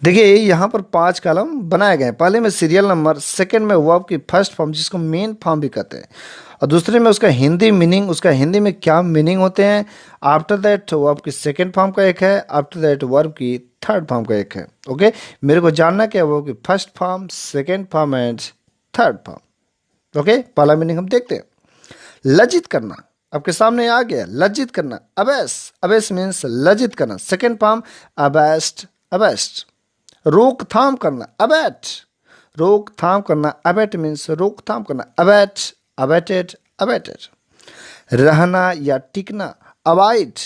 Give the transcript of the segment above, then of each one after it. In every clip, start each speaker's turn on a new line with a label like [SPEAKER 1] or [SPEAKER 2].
[SPEAKER 1] देखिए यहाँ पर 5 कॉलम बनाए गए हैं। पहले में सीरियल नंबर, सेकंड में वर्ब की फर्स्ट फॉर्म जिसको मेन फॉर्म भी कहते हैं, और दूसरे में उसका हिंदी मीनिंग, उसका हिंदी में क्या मीनिंग होते हैं। आफ्टर दैट वर्ब की सेकंड फॉर्म का एक है, आफ्टर दैट वर्ब की थर्ड फॉर्म का एक है। ओके, मेरे को जानना क्या है, वर्ब की first form, second form and third form. Okay, पहला मीनिंग हम देखते हैं। लज्जित करना आपके सामने आ गया, लज्जित करना। अबेस, अबेस मीन्स लज्जित करना। Second form abased, abased. रोकथाम करना, अबैट, रोकथाम करना। अबैट मीन्स रोकथाम करना। अबैट, अबैटेड, अबैटेड। रहना या टिकना, अबाइड,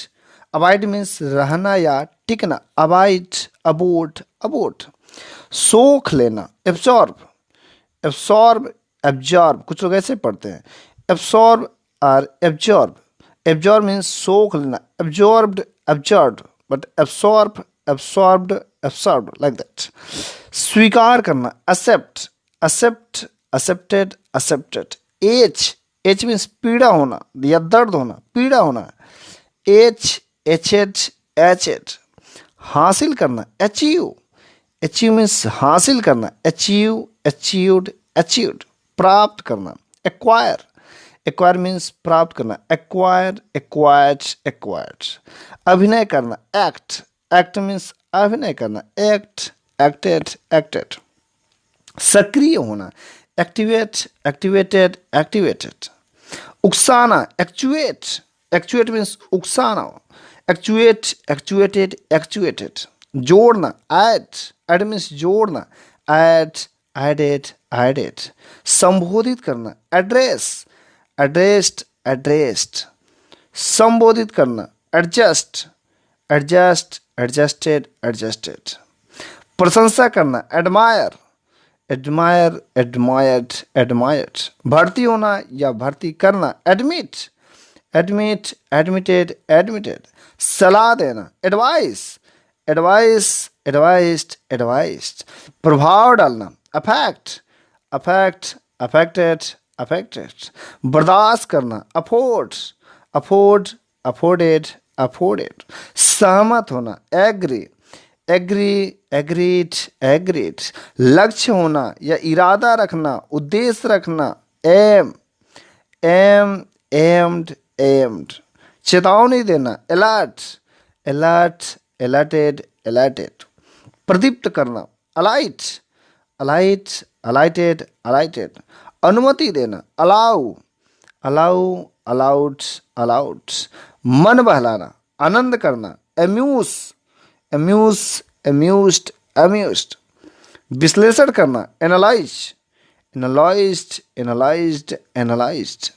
[SPEAKER 1] अबाइड मीन्स रहना या टिकना। Abide, abode, abode. सोख लेना, एब्सॉर्ब, एब्सॉर्ब, एब्जॉर्ब, कुछ लोग ऐसे पढ़ते हैं, एब्सॉर्ब और एब्जॉर्ब। एब्जॉर्ब मीन्स सोख लेना, absorbed, absorbed, but absorb, absorbed, absorbed, like that. स्वीकार करना, accept, accept, accepted, accepted. Ache, ache means पीड़ा होना या दर्द होना, पीड़ा होना। Ache, ache ache, ache ache. हासिल करना, अचीव, अचीव मीन्स हासिल करना, अचीव, अचीव्ड, अचीव्ड। प्राप्त करना, एक्वायर, एक्वायर मीन्स प्राप्त करना, एक्वायर, एक्वायर्ड, एक्वायर्ड। अभिनय करना, एक्ट, एक्ट मीन्स अभिनय करना, एक्ट, एक्टेड, एक्टेड। सक्रिय होना, एक्टिवेट, एक्टिवेटेड, एक्टिवेटेड। उकसाना, एक्चुएट, एक्चुएट मीन्स उकसाना, एक्चुएट, एक्चुएटेड, एक्चुएटेड। जोड़ना, ऐड, ऐड मीन्स जोड़ना, ऐड, एडेड, एडेड। संबोधित करना, एड्रेस, एड्रेस्ड, एड्रेस्ड। संबोधित करना, एडजस्ट, एडजस्ट, एडजस्टेड, एडजस्टेड। प्रशंसा करना, एडमायर, एडमायर, एडमायर्ड, एडमायर्ड। भर्ती होना या भर्ती करना, एडमिट, एडमिट, एडमिटेड, एडमिटेड। सलाह देना, एडवाइस, एडवाइस, एडवाइस्ड, एडवाइस्ड। प्रभाव डालना, अफेक्ट, अफेक्ट, अफेक्टेड, अफेक्टेड। बर्दाश्त करना, अफोर्ड, अफोर्ड, अफोर्डेड, अफोर्डेड। सहमत होना, एग्री, एग्री, एग्रीड, एग्रीड। लक्ष्य होना या इरादा रखना, उद्देश्य रखना, एम, एम, एम्ड, एम्ड। चेतावनी देना, अलर्ट, अलर्ट, अलर्टेड, अलर्टेड। प्रदीप्त करना, अलाइट, अलाइट, अलाइटेड, अलाइटेड। अनुमति देना, अलाउ, अलाउ, अलाउड, अलाउड। मन बहलाना, आनंद करना, एम्यूज, एम्यूज, एम्यूज्ड, एम्यूज्ड। विश्लेषण करना, एनालाइज, एनालाइज्ड, एनालाइज्ड, एनालाइज्ड।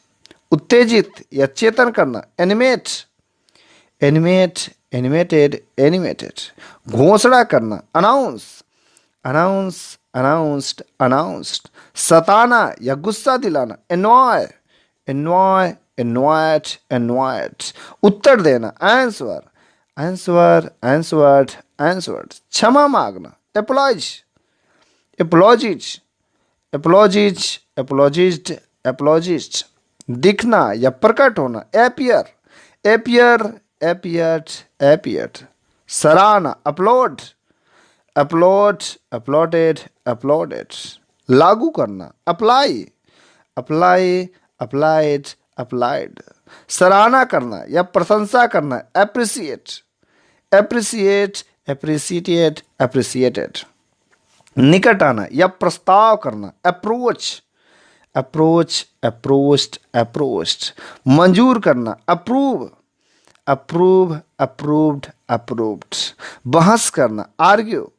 [SPEAKER 1] उत्तेजित या चेतन करना, एनिमेट, एनिमेट, एनिमेटेड, एनिमेटेड। घोषणा करना, अनाउंस, अनाउंस, अनाउंस्ड, अनाउंस्ड। सताना या गुस्सा दिलाना, एनॉय, एनॉय, एनॉयड, एनॉयड। उत्तर देना, आंसर, आंसर, आंसवर्ड, आंसवर्ड। क्षमा मांगना, एपोलॉज, एपोलॉजिज, एपोलॉजिज, एपोलॉजिज्ड, एपोलॉजिस्ट। दिखना या प्रकट होना, एपियर, एपियर, एपियर्ड, एपियर्ड। सराहना, अपलोड, अपलोड, अपलोडेड, अपलोडेड। लागू करना, अप्लाई, अप्लाई, अप्लाइड, अप्लाइड। सराहना करना या प्रशंसा करना, एप्रिसिएट, एप्रिसिएट, एप्रिसिएटेड, एप्रिसिएटेड। निकट आना या प्रस्ताव करना, अप्रोच, अप्रोच, अप्रोच्ड, अप्रोच्ड। मंजूर करना, अप्रूव, अप्रूव, अप्रूव्ड, अप्रूव्ड। बहस करना, आर्ग्यू,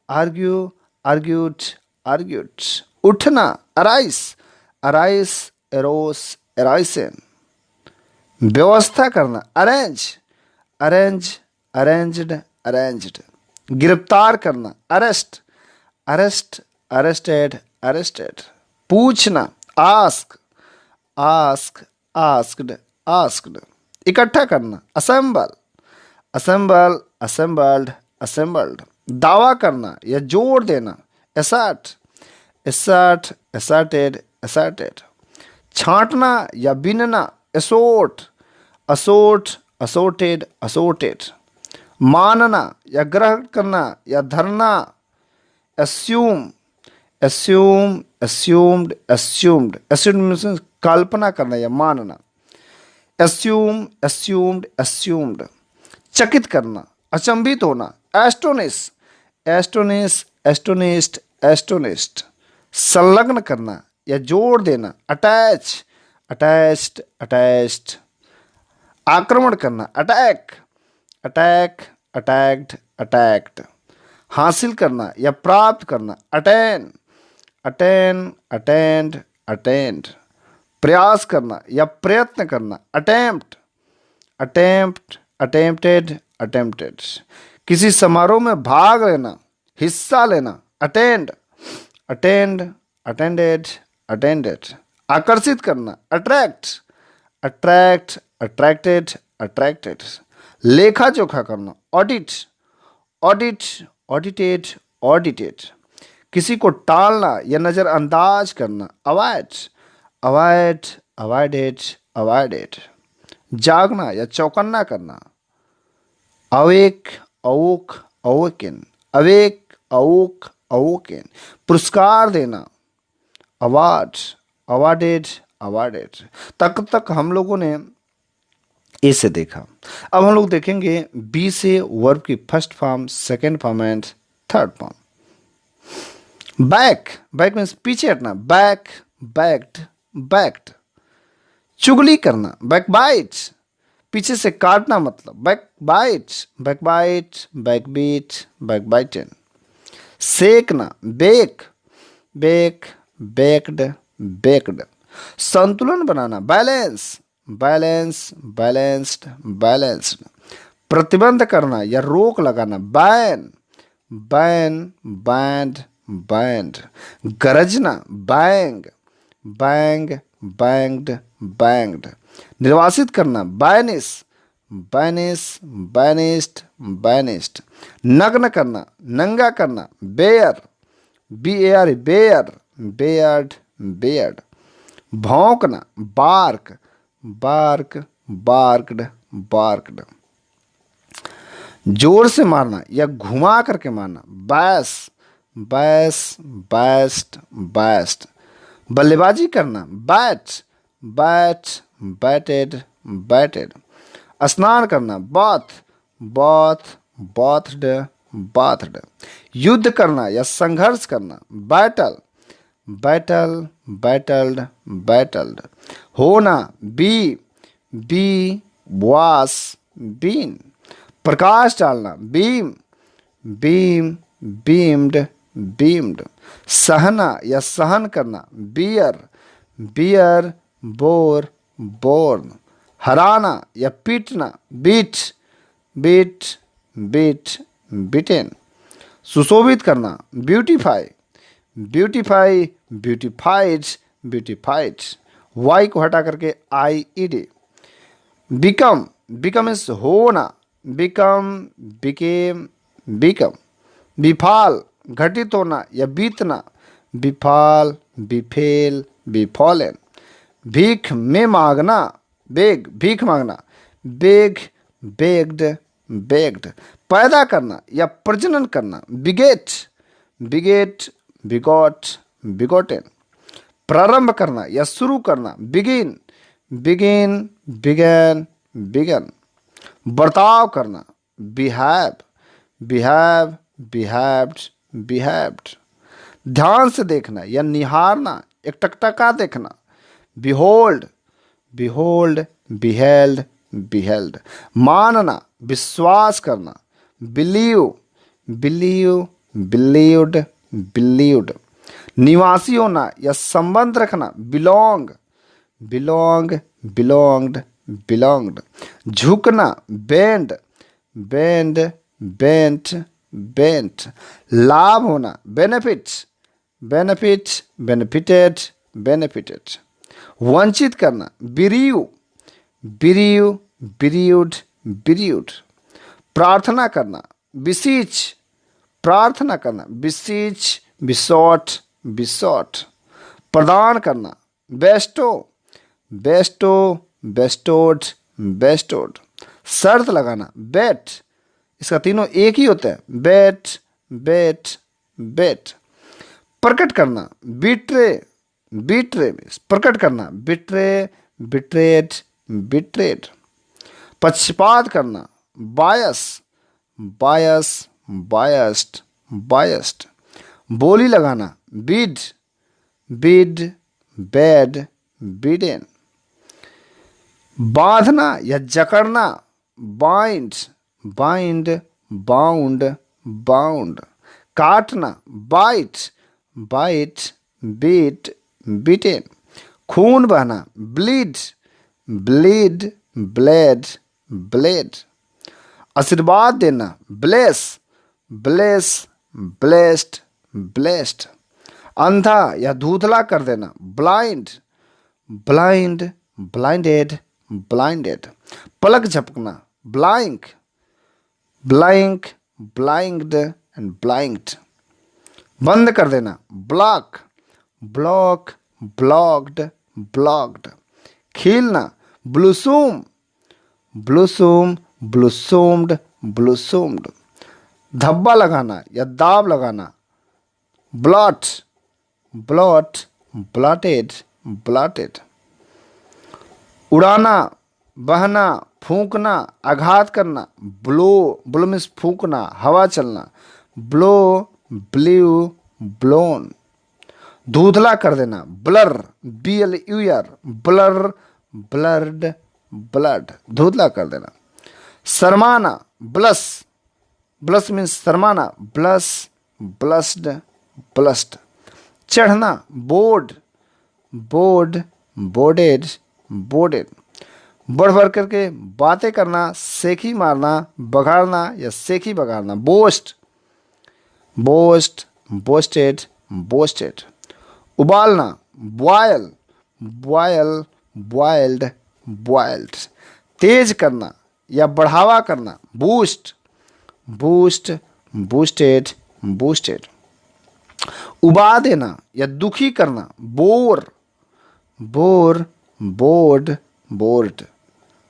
[SPEAKER 1] आर्ग्यू, आर्ग्यूड, आर्ग्यूड। उठना, अराइस, अराइस, एरोस, एराइसन। व्यवस्था करना, अरेंज, अरेंज, अरेंज्ड, अरेंज्ड। गिरफ्तार करना, अरेस्ट, अरेस्ट, अरेस्टेड, अरेस्टेड। पूछना, आस्क, आस्क, आस्क्ड, आस्क्ड। इकट्ठा करना, असेंबल, असेंबल, असेंबल्ड, असेंबल्ड। दावा करना या जोड़ देना, एसर्ट, एसर्ट, एसर्टेड, एसर्टेड। छांटना या बीनना, एसोर्ट, असोर्ट, असोर्टेड, असोर्टेड। मानना या ग्रहण करना या धरना, assume, assume, assumed, assumed, assumed means कल्पना करना या मानना। assume, assumed, assumed, चकित करना, अचंभित होना। astonish, astonish, astonished, astonished, संलग्न करना या जोड़ देना। attach, attached, attached, आक्रमण करना। अटैक, अटैक, अटैक्ड, अटैक्ड, हासिल करना या प्राप्त करना। अटेन, अटेन, अटेंड, अटेंड, प्रयास करना या प्रयत्न करना। अटेम्प्ट, अटेम्प्ट, अटेम्प्टेड, अटेम्प्टेड, किसी समारोह में भाग लेना, हिस्सा लेना। अटेंड, अटेंड, अटेंडेड, अटेंडेड, आकर्षित करना। अट्रैक्ट, अट्रैक्ट, अट्रैक्टेड, अट्रैक्टेड, लेखा जोखा करना। ऑडिट, ऑडिट, ऑडिटेड, ऑडिटेड, किसी को टालना या नजरअंदाज करना। अवॉइड, अवॉइड, अवॉइडेड, अवॉइडेड, जागना या चौकन्ना करना। अवेक, अवोक, अवोकेन, अवेक, अवोक, अवोकेन, पुरस्कार देना। Award, awarded, awarded. तक हम लोगों ने ए से देखा। अब हम लोग देखेंगे बी से वर्ब की first form, second form and third form. Back, back means पीछे हटना। बैक, बैक्ड, बैक्ड, चुगली करना। बैकबाइट, पीछे से काटना मतलब। बैकबाइट, बैकबाइट, बैकबीट, बैकबाइटन, सेकना। बेक, बेक, बेक्ड, बेक्ड, संतुलन बनाना। बैलेंस, बैलेंस, बैलेंस्ड, बैलेंस्ड, प्रतिबंध करना या रोक लगाना। बैन, बैन, बैंड, बैंड, गरजना। बैंग, बैंग, बैंग्ड, बैंग्ड, निर्वासित करना। बैनिस, बैनिस, बैनिस्ड, बैनिस्ड, नग्न करना, नंगा करना। Bare, BAR, bare, bared, bared, भौंकना। बार्क, बार्क, बार्क्ड, बार्क्ड, जोर से मारना या घुमा करके मारना। बैस, बैस, बैस्ट, बैस्ट, बल्लेबाजी करना। बैट, बैट, बैटेड, बैटेड, स्नान करना। बाथ, बाथ, बाथड, बाथड, युद्ध करना या संघर्ष करना। बैटल, बैटल, बैटल्ड, बैटल्ड, होना। बी, बी, वास, बीन, प्रकाश डालना। बीम, बीम, बीम्ड, बीम्ड, सहना या सहन करना। बियर, बियर, बोर, बोर्न, हराना या पीटना। बीट, बीट, बीट, बीटेन, सुशोभित करना। Beautify, beautify, beautified, beautified, Y को हटा करके IED। बिकम, बिकम इज होना। बिकम, बिकेम, बिकम, विफाल, घटित होना या बीतना। विफाल, बिफेल, बिफॉलन, भीख में मांगना। बेग, भीख मांगना। बेग, बेग्ड, बेग्ड, पैदा करना या प्रजनन करना। बिगेट, बिगेट, बिगॉट, बिगोटेन, प्रारंभ करना या शुरू करना। बिगिन, बिगिन, बिगैन, बिगन, बर्ताव करना। बिहेव, बिहेव, बिहेव्ड, बिहेव्ड, ध्यान से देखना या निहारना, एक टकटका देखना। बिहोल्ड, बिहोल्ड, बिहेल्ड, बिहेल्ड, मानना, विश्वास करना। बिलीव, बिलीव, बिलीव्ड, बिलीव्ड, निवासी होना या संबंध रखना। बिलोंग, बिलोंग, बिलोंग्ड, बिलोंग्ड, झुकना। बेंड, बेंड, बेंट, बेंट, लाभ होना। बेनिफिट, बेनिफिट, बेनिफिटेड, बेनिफिटेड, वंचित करना। बिरीव, बिरीव, बिरीव्ड, बिरीव्ड, प्रार्थना करना। बिसीच, प्रार्थना करना। बिसीच, बिसॉट, बिसॉट, प्रदान करना। बेस्टो, बेस्टो, बेस्टोड, बेस्टोड, शर्त लगाना। बेट, इसका तीनों एक ही होता है। बेट, बेट, बेट। प्रकट करना, बिट्रे, बिट्रे प्रकट करना, बिट्रे, बिट्रेड, बिट्रेड। पक्षपात करना, बायस, बायस, बायस्ड, बायस्ड। बोली लगाना, बिड, बिड, बेड, बिडेन। बांधना या जकड़ना, बाइंड, बाइंड, बाउंड, बाउंड। काटना, बाइट, बाइट, बीट, बीटेन। खून बहना, ब्लीड, ब्लीड, ब्लेड, ब्लेड। आशीर्वाद देना, ब्लेस, ब्लेस, ब्लेस्ड, ब्लेस्ड। अंधा या धुंधला कर देना, ब्लाइंड, ब्लाइंड, ब्लाइंडेड, ब्लाइंडेड। पलक झपकना, blink, blink, blinked and blinked. बंद कर देना, ब्लॉक, ब्लॉक, ब्लॉक्ड, ब्लॉक्ड। खीलना, ब्लूसूम, ब्लूसूम, ब्लूसूम्ड, ब्लूसूम्ड। धब्बा लगाना या दाब लगाना, ब्लॉट, ब्लॉट, ब्लॉटेड, ब्लॉटेड। उड़ाना, बहना, फूंकना, आघात करना, ब्लो, ब्लो मीन्स फूंकना, हवा चलना, ब्लो, ब्ल्यू, ब्लोन। धुंधला कर देना, blur, BLUR, blur, blurred, blurred. धुंधला कर देना। शर्माना, ब्लस, ब्लस मीन्स शर्माना, ब्लस, ब्लस्ड, ब्लस्ड। चढ़ना, बोर्ड, बोर्ड, बोर्डेड, बोर्डेड। बढ़ बढ़ करके बातें करना, सेखी मारना, बघाड़ना या सेखी बघाड़ना, बोस्ट, बोस्ट, बोस्टेड, बोस्टेड। उबालना, बॉयल, बॉयल, बॉइल्ड, बॉइल्ड। तेज करना या बढ़ावा करना, बूस्ट, बूस्ट, बूस्टेड, बूस्टेड। उबा देना या दुखी करना, बोर, बोर, बोर्ड, बोर्ड।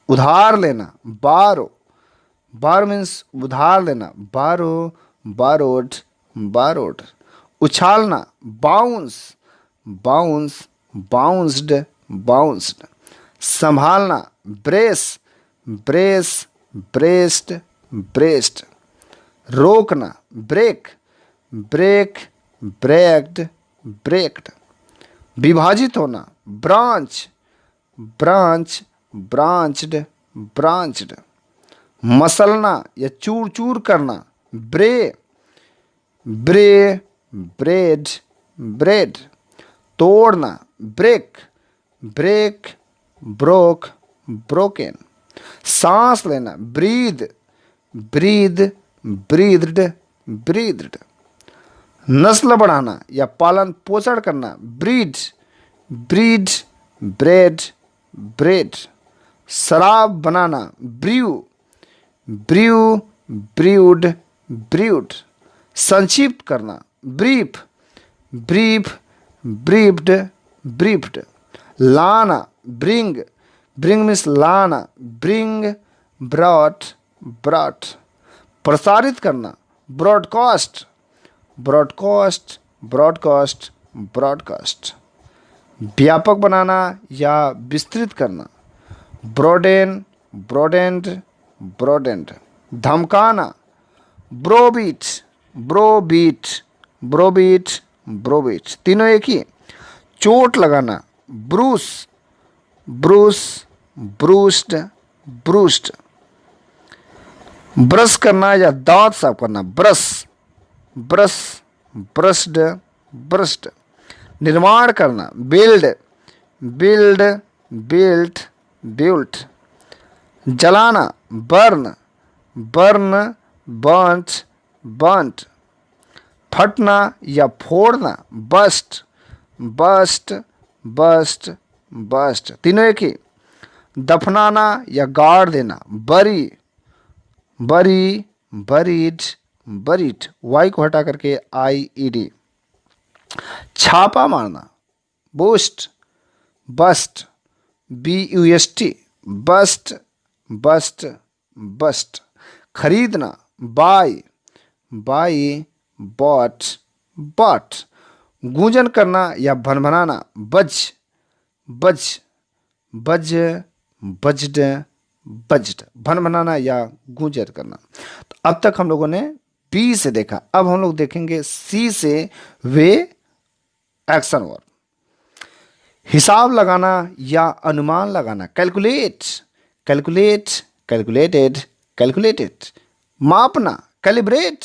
[SPEAKER 1] उधार लेना, बारो, बारो मीन्स उधार लेना, बारो, बारोड, बारोड। उछालना, बाउंस, बाउंस, बाउंस्ड, बाउंस्ड। संभालना, ब्रेस, ब्रेस, ब्रेस्ड, ब्रेस्ड। रोकना, ब्रेक, ब्रेक, ब्रेक्ड, ब्रेक्ड। विभाजित होना, ब्रांच, ब्रांच, ब्रांच्ड, ब्रांच्ड। मसलना या चूर चूर करना, ब्रे, ब्रे, ब्रेड, ब्रेड। तोड़ना, ब्रेक, ब्रेक, ब्रोक, ब्रोकन। सांस लेना, ब्रीद, ब्रीद, ब्रीद्ड, ब्रीद्ड। नस्ल बढ़ाना या पालन पोषण करना, ब्रीड, ब्रीड, ब्रेड, ब्रेड। शराब बनाना, ब्र्यू, ब्र्यू, ब्र्यूड, ब्र्यूड। संक्षिप्त करना, ब्रीफ, ब्रीफ, ब्रीफ्ड, ब्रीफ्ड। लाना, ब्रिंग, ब्रिंग मीन्स लाना, ब्रिंग, ब्रॉट, ब्रॉट। प्रसारित करना, ब्रॉडकास्ट, ब्रॉडकास्ट, ब्रॉडकास्ट, ब्रॉडकास्ट। व्यापक बनाना या विस्तृत करना, ब्रॉडेन, ब्रॉडेंड, ब्रॉडेंड। धमकाना, ब्रोबीट, ब्रोबीट, ब्रोबीट, ब्रोबीट। तीनों एक ही। चोट लगाना, Bruce, Bruce, bruised, bruised. Brush करना या दांत साफ करना, ब्रश, ब्रश, ब्रश्ड, ब्रश्ड। निर्माण करना, बिल्ड, बिल्ड, बिल्ट, बिल्ट। जलाना, बर्न, बर्न, बर्न्ट, बर्न्ट। फटना या फोड़ना, बस्ट, बस्ट, बस्ट, बस्ट। तीनों एक ही। दफनाना या गाड़ देना, बरी, बरी, बरीड, बरीड। वाई को हटा करके IED। छापा मारना, boost, bust, BUST, bust, bust, bust. खरीदना, बाय, बाई, बॉट, बॉट। गूंजन करना या भनभनाना, बज बज बज बज्ड बज्ड, भनभनाना या गूंजन करना। तो अब तक हम लोगों ने बी से देखा, अब हम लोग देखेंगे सी से वे एक्शन वर्ब। हिसाब लगाना या अनुमान लगाना, कैलकुलेट कैलकुलेट कैलकुलेटेड कैलकुलेटेड। मापना, कैलिब्रेट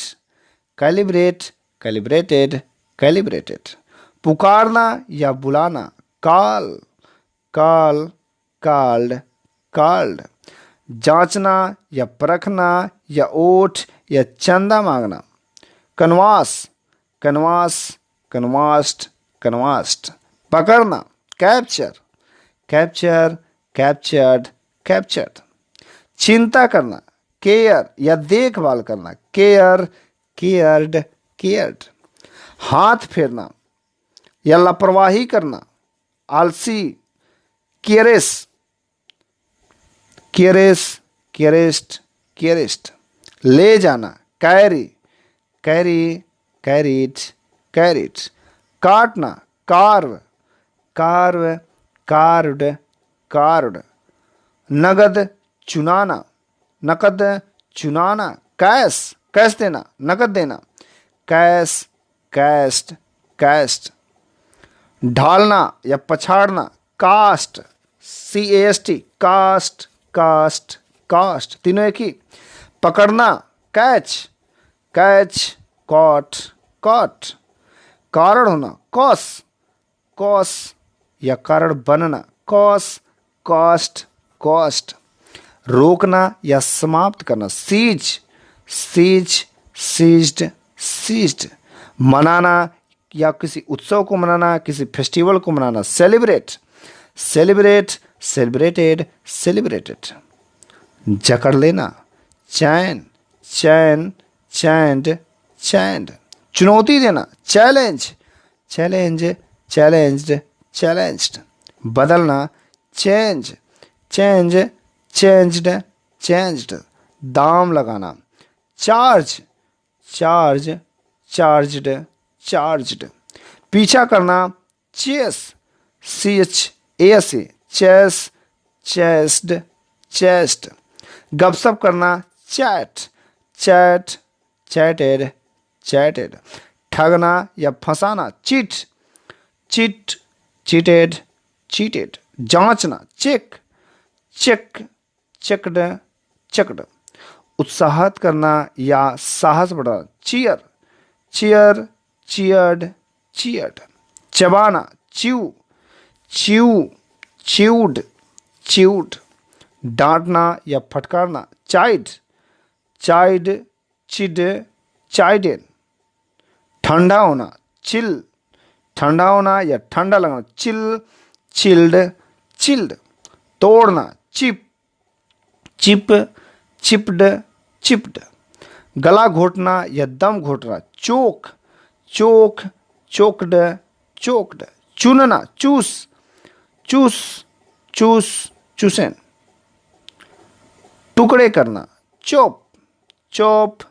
[SPEAKER 1] कैलिब्रेट कैलिब्रेटेड कैलिब्रेटेड। पुकारना या बुलाना, कॉल कॉल कॉल्ड कॉल्ड। जांचना या परखना या ओट या चंदा मांगना, कनवास कनवास कनवास्ड कनवास्ड। पकड़ना, कैप्चर कैप्चर कैप्चर्ड कैप्चर्ड। चिंता करना, केयर या देखभाल करना, केयर केयर्ड केयर्ड। हाथ फेरना या लापरवाही करना, आलसी केयरेस केयरेस केयरेस्ट केयरेस्ट। ले जाना, कैरी कैरी कैरीड कैरीड। काटना, कार्व कार्व कार्व्ड कार्व्ड। नगद चुनाना, नकद चुनाना। कैश कैश देना, नकद देना, कैश कैस्ट कैस्ट। ढालना या पछाड़ना, cast CAST cast cast cast, तीनों एक ही। पकड़ना, कैच कैच कॉट कॉट। कारण होना, कॉस कॉस या कारण बनना, कॉस कॉस्ट कॉस्ट। रोकना या समाप्त करना, सीज सीज सीज्ड सीज्ड। मनाना या किसी उत्सव को मनाना, किसी फेस्टिवल को मनाना, सेलिब्रेट सेलिब्रेट सेलिब्रेटेड सेलिब्रेटेड। जकड़ लेना, चैन चैन चैंड चैंड। चुनौती देना, चैलेंज चैलेंज चैलेंज्ड चैलेंज्ड। बदलना, चेंज चेंज चेंज्ड चेंज्ड। दाम लगाना, चार्ज चार्ज चार्ज्ड चार्ज्ड। पीछा करना, chase CHAS chase chased chased. गपशप करना, चैट चैट चैटेड चैटेड। ठगना या फंसाना, चीट चीट चीटेड चीटेड। जांचना, चेक चेक चेकड चेकड। उत्साहित करना या साहस बढ़ाना, चीयर चीयर चीयर्ड चीयर्ड। चबाना, च्यू च्यू च्यूड च्यूड। डांटना या फटकारना, चाइड चाइड चिड चाइडेन। ठंडा होना, चिल ठंडा होना या ठंडा लगना, चिल चिल्ड चिल्ड। तोड़ना, चिप चिप चिप्ड चिप्ड। गला घोटना या दम घोटना, चोक चोक चोक्ड चोक्ड। चुनना, चूस चूस चूस चूसेन। टुकड़े करना, चॉप चॉप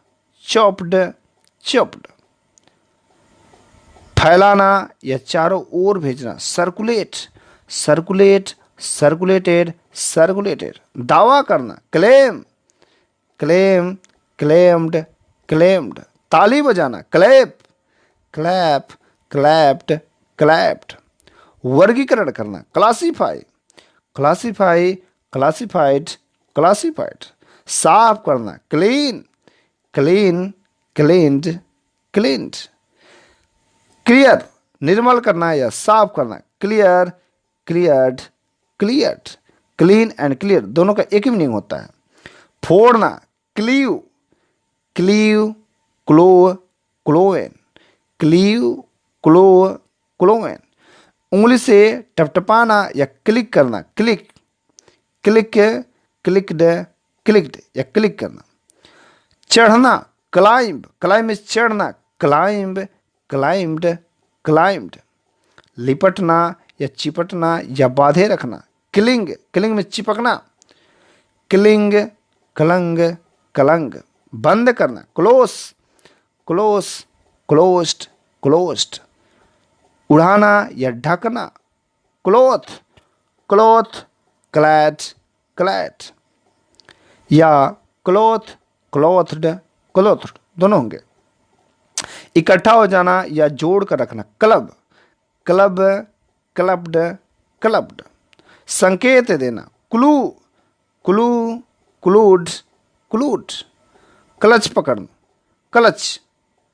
[SPEAKER 1] चॉप्ड चॉप्ड। फैलाना या चारों ओर भेजना, सर्कुलेट सर्कुलेट सर्कुलेटेड सर्कुलेटेड। दावा करना, क्लेम क्लेम क्लेम्ड क्लेम्ड। ताली बजाना, क्लैप क्लैप क्लैप्ड क्लैप्ड। वर्गीकरण करना, क्लासीफाई क्लासीफाई क्लासीफाइड क्लासीफाइड। साफ करना, clean clean cleaned cleaned. Clear निर्मल करना या साफ करना, clear cleared cleared. Clean and clear दोनों का एक ही मीनिंग होता है। फोड़ना, cleave cleave clove cloven cleave clove cloven. उंगली से टपटपाना या क्लिक करना, क्लिक क्लिक क्लिक्ड क्लिक्ड या क्लिक करना। चढ़ना, क्लाइंब क्लाइंब में चढ़ना, क्लाइंब क्लाइंब्ड क्लाइंब्ड। लिपटना या चिपटना या बांधे रखना, क्लिंग क्लिंग में चिपकना, क्लिंग क्लंग क्लंग। बंद करना, क्लोज क्लोज क्लोज्ड क्लोज्ड। उड़ाना या ढकना, क्लोथ, क्लोथ, क्लैड, क्लैड, या क्लोथ, क्लोथ्ड, क्लोथ्ड दोनों होंगे। इकट्ठा हो जाना या जोड़ कर रखना, क्लब, क्लब, क्लब्ड, क्लब्ड। संकेत देना, clue, clue, clued, clued. Clutch पकड़ना, क्लच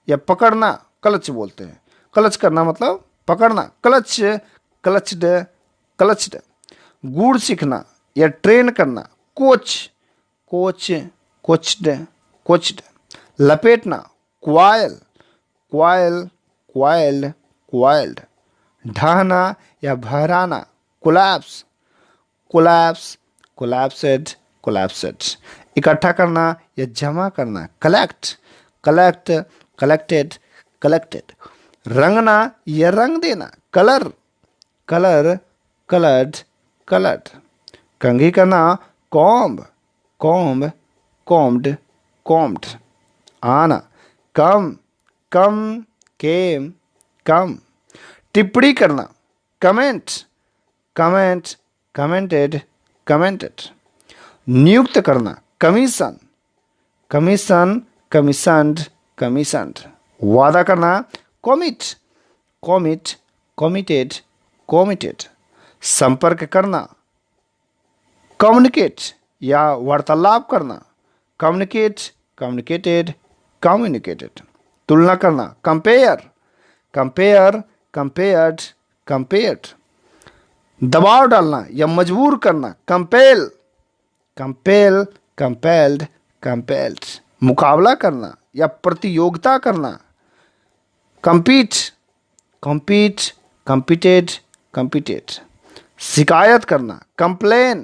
[SPEAKER 1] या पकड़ना, क्लच बोलते हैं। क्लच करना मतलब पकड़ना, क्लच, क्लच्ड, क्लच्ड। गुड़ सीखना या ट्रेन करना, कोच, कोच, कोच्ड, कोच्ड। लपेटना, क्वाइल, क्वाइल, क्वाइल्ड, क्वाइल्ड। ढहना या भराना, कोलैप्स, कोलैप्स, कोलैप्सेड, कोलैप्सेड। इकट्ठा करना या जमा करना, कलेक्ट, कलेक्ट, कलेक्टेड, कलेक्टेड। रंगना या रंग देना, कलर, कलर, कलर्ड, कलर्ड। कंघी करना, कॉम्ब, कॉम्ब, कॉम्ड, कॉम्ड। आना, कम, कम, केम, कम। टिप्पणी करना, कमेंट, कमेंट, कमेंटेड, कमेंटेड। नियुक्त करना, कमीशन, कमीशन, कमीशनड, कमीशनड। वादा करना, कॉमिट, कॉमिट, कॉमिटेड, कॉमिटेड। संपर्क करना, कम्युनिकेट या वार्तालाप करना, कम्युनिकेट, कम्युनिकेटेड, कम्युनिकेटेड। तुलना करना, कंपेयर, कंपेयर, कंपेयर्ड, कंपेयर्ड। दबाव डालना या मजबूर करना, कंपेल, कंपेल, कंपेल्ड, कंपेल्ड। मुकाबला करना या प्रतियोगिता करना, compete, compete, competed, competed। शिकायत करना, complain,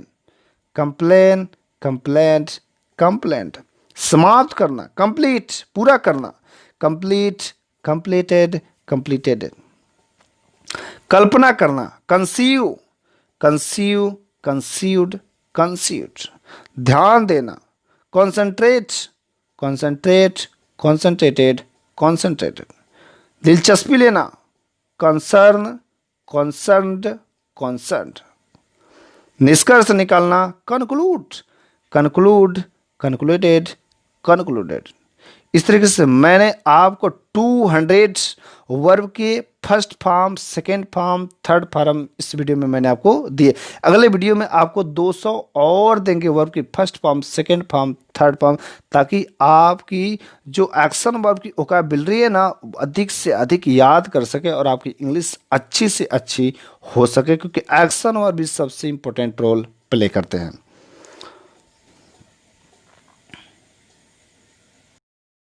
[SPEAKER 1] complain, complained, complained। समाप्त करना, complete, पूरा करना, complete, completed, completed। कल्पना करना, conceive, conceive, conceived, conceived। ध्यान देना, concentrate, concentrate, concentrated, concentrated। दिलचस्पी लेना, कंसर्न, कंसर्नड, कंसर्नड। निष्कर्ष निकालना, कंक्लूड, कंक्लूड, कंक्लूडेड, कंक्लूडेड। इस तरीके से मैंने आपको 200 वर्ब के first form, second form, third form इस वीडियो में मैंने आपको दिए। अगले वीडियो में आपको 200 और देंगे वर्ब की first form, second form, third form, ताकि आपकी जो एक्शन वर्ब की वोकैबुलरी है ना अधिक से अधिक याद कर सके और आपकी इंग्लिश अच्छी से अच्छी हो सके, क्योंकि एक्शन वर्ब भी सबसे इंपॉर्टेंट रोल प्ले करते हैं।